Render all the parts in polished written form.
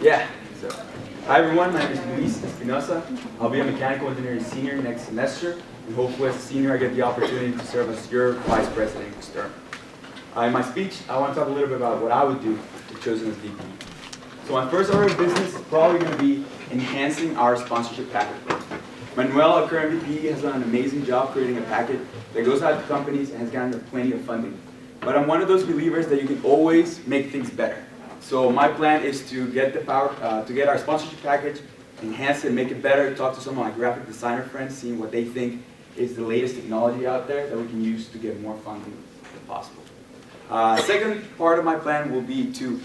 Yeah. So, hi everyone, my name is Luis Espinoza. I'll be a mechanical engineering senior next semester, and hopefully as a senior I get the opportunity to serve as your vice president external. In my speech, I want to talk a little bit about what I would do if chosen as VPE. So my first order of business is probably going to be enhancing our sponsorship package. Manuel, our current VPE, has done an amazing job creating a package that goes out to companies and has gotten plenty of funding. But I'm one of those believers that you can always make things better. So my plan is to get our sponsorship package, enhance it, make it better, talk to some of my graphic designer friends, seeing what they think is the latest technology out there that we can use to get more funding if possible. Second part of my plan will be to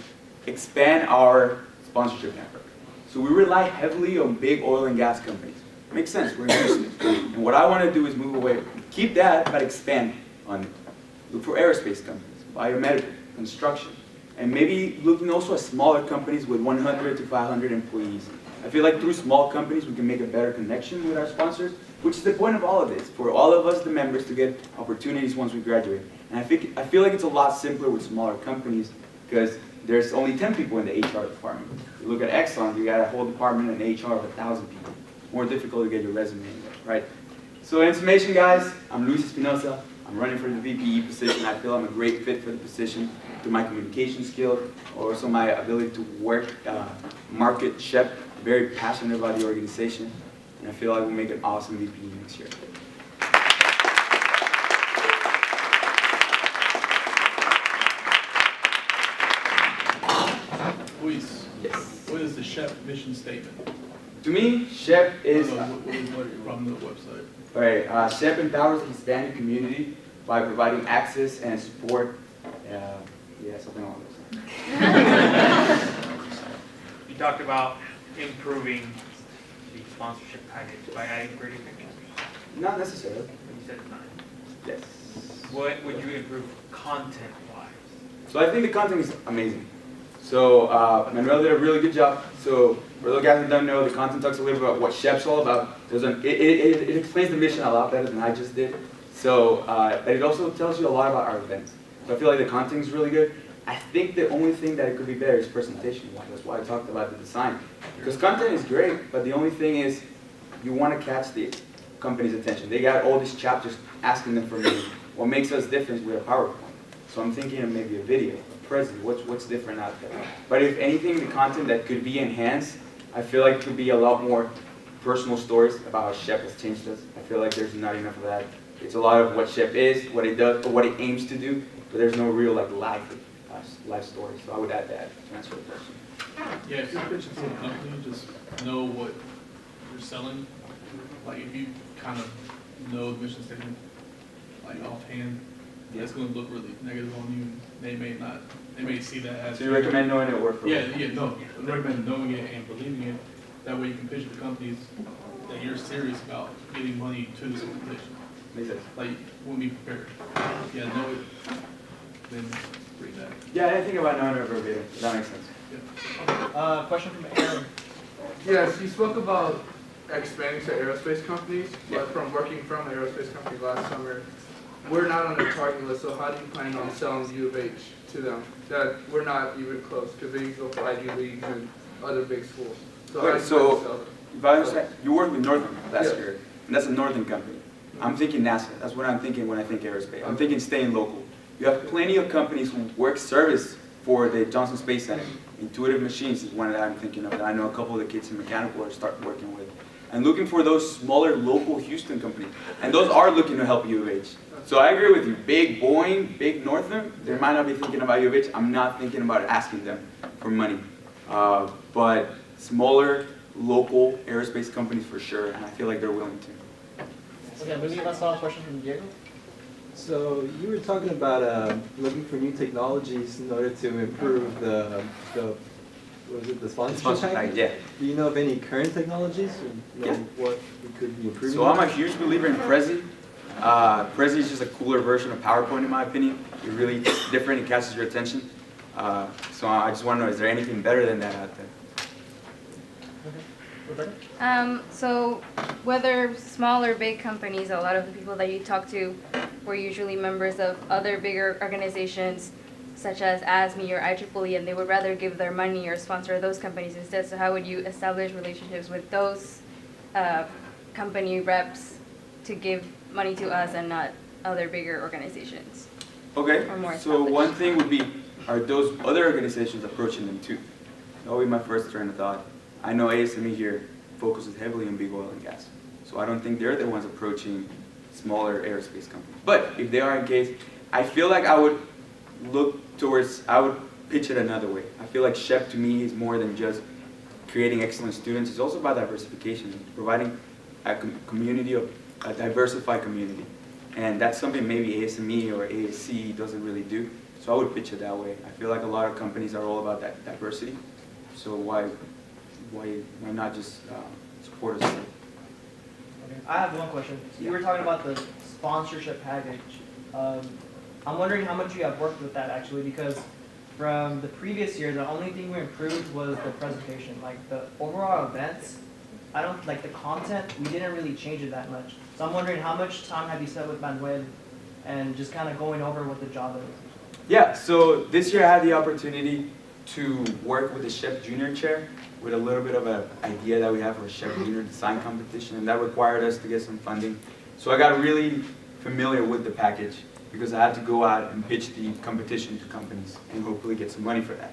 expand our sponsorship network. So we rely heavily on big oil and gas companies. Makes sense, we're used to it. And what I want to do is move away, keep that, but expand on it. Look for aerospace companies, biomedical, construction, and maybe looking also at smaller companies with 100 to 500 employees. I feel like through small companies we can make a better connection with our sponsors, which is the point of all of this, for all of us, the members, to get opportunities once we graduate. And I feel like it's a lot simpler with smaller companies because there's only 10 people in the HR department. You look at Exxon, you got a whole department in HR of 1,000 people. More difficult to get your resume in there, right? So in summation, guys, I'm Luis Espinoza. I'm running for the VPE position. I feel I'm a great fit for the position through my communication skills, also my ability to work, market SHPE. Very passionate about the organization, and I feel like we'll make an awesome VPE next year. Luis, Yes. what is the SHPE mission statement? To me, SHPE is What from the website? right. SHPE empowers the Hispanic community by providing access and support. Yeah, something along those lines. You talked about improving the sponsorship package by adding pretty pictures. Not necessarily. You said nine. Yes. What would you improve content-wise? So I think the content is amazing. So Manuel did a really good job. So for those guys who don't know, the content talks a little bit about what SHPE's all about. It explains the mission a lot better than I just did. So, but it also tells you a lot about our events. So I feel like the content is really good. I think the only thing that it could be better is presentation. That's why I talked about the design. Because content is great, but the only thing is you want to catch the company's attention. They got all these chapters asking them for money. What makes us different with a PowerPoint? So I'm thinking of maybe a video, a present, what's different out there. But if anything, the content that could be enhanced, I feel like it could be a lot more personal stories about how SHPE has changed us. I feel like there's not enough of that. It's a lot of what SHPE is, what it does, or what it aims to do, but there's no real like life story. So I would add that to answer the question. Yeah, if you're pitching to a company, just know what you're selling. Like if you kind of know the mission statement, like offhand, it's going to look really negative on you. They may see that as. So you recommend knowing it word for word? Yeah, no. I recommend knowing it and believing it. That way you can pitch to companies that you're serious about getting money to this organization. Makes sense. Like, when be prepared. Yeah, know it, then read that. Yeah, I didn't think about knowing it verbatim. That makes sense. Yeah. Question from Aaron. Yes, you spoke about expanding to aerospace companies, but from working from an aerospace company last summer, we're not on their target list, so how do you plan on selling U of H to them? That we're not even close, because they go for Ivy Leagues and other big schools. So, Wait, so if I understand, you worked with Northern last Yeah. year, and that's a Northern company. I'm thinking NASA. That's what I'm thinking when I think aerospace. I'm thinking staying local. You have plenty of companies who work service for the Johnson Space Center. Intuitive Machines is one that I'm thinking of, and I know a couple of the kids in mechanical are start working with. And looking for those smaller local Houston companies. And those are looking to help U of H. So I agree with you. Big Boeing, big Northern, they might not be thinking about U of H. I'm not thinking about asking them for money. But smaller, local aerospace companies for sure, and I feel like they're willing to. Okay, moving on to a question from Diego. So you were talking about looking for new technologies in order to improve the what was it, the sponsorship package? Yeah. Do you know of any current technologies or know what we could be improving? So I'm a huge believer in Prezi. Prezi is just a cooler version of PowerPoint in my opinion. It's really different, it catches your attention. So I just want to know, is there anything better than that out there? So whether small or big companies, a lot of the people that you talk to were usually members of other bigger organizations. such as ASME or IEEE, and they would rather give their money or sponsor those companies instead. So how would you establish relationships with those company reps to give money to us and not other bigger organizations? Okay, Or more so established. one thing would be, are those other organizations approaching them too? That would be my first train of thought. I know ASME here focuses heavily on big oil and gas, so I don't think they're the ones approaching smaller aerospace companies. But if they are engaged, I feel like I would I would pitch it another way. I feel like SHPE to me is more than just creating excellent students. It's also about diversification, providing a community of a diversified community. And that's something maybe ASME or ASC doesn't really do. So I would pitch it that way. I feel like a lot of companies are all about that diversity. So why not just support us? Okay. I have one question. So you were talking about the sponsorship package. I'm wondering how much you have worked with that actually, because from the previous year, the only thing we improved was the presentation. Like the overall events, like the content, we didn't really change it that much. So I'm wondering how much time have you spent with Manuel and just kind of going over what the job is? Yeah, so this year I had the opportunity to work with the SHPE Junior Chair with a little bit of an idea that we have for a SHPE Junior Design Competition, and that required us to get some funding. So I got really familiar with the package because I had to go out and pitch the competition to companies and hopefully get some money for that.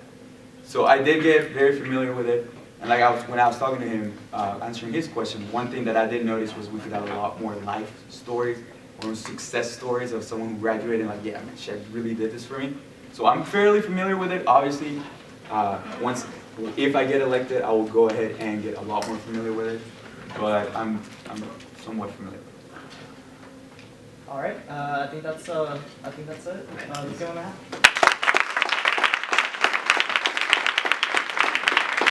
So I did get very familiar with it, and when I was talking to him, answering his question, one thing that I did notice was we could have a lot more life stories or success stories of someone who graduated and like, yeah, man, SHPE really did this for me. So I'm fairly familiar with it. Obviously, if I get elected, I will go ahead and get a lot more familiar with it, but I'm somewhat familiar. All right. I think that's it. Let's go on that.